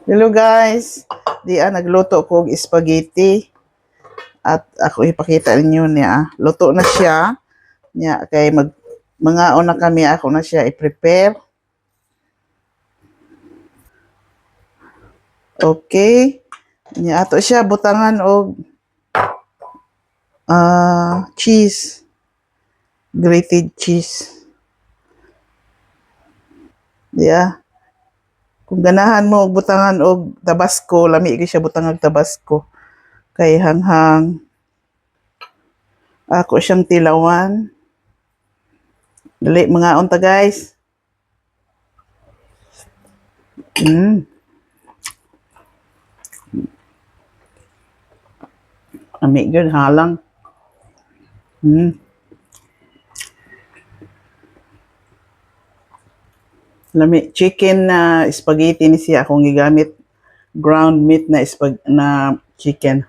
Hello guys, nagluto ko og spaghetti at ako ipakita ninyo niya. Luto na siya. Niya kay mga una kami ako na siya i-prepare. Okay. Niya ato siya butangan og cheese, grated cheese. Yeah. Kung ganahan mo og butangan og tabasco, lami gyud siya butang og tabasco. Kay hanghang ako siyang tilawan. Dali mga unta guys. Ami gyud halang. Lami chicken na spaghetti ni siya akong gigamit ground meat na chicken.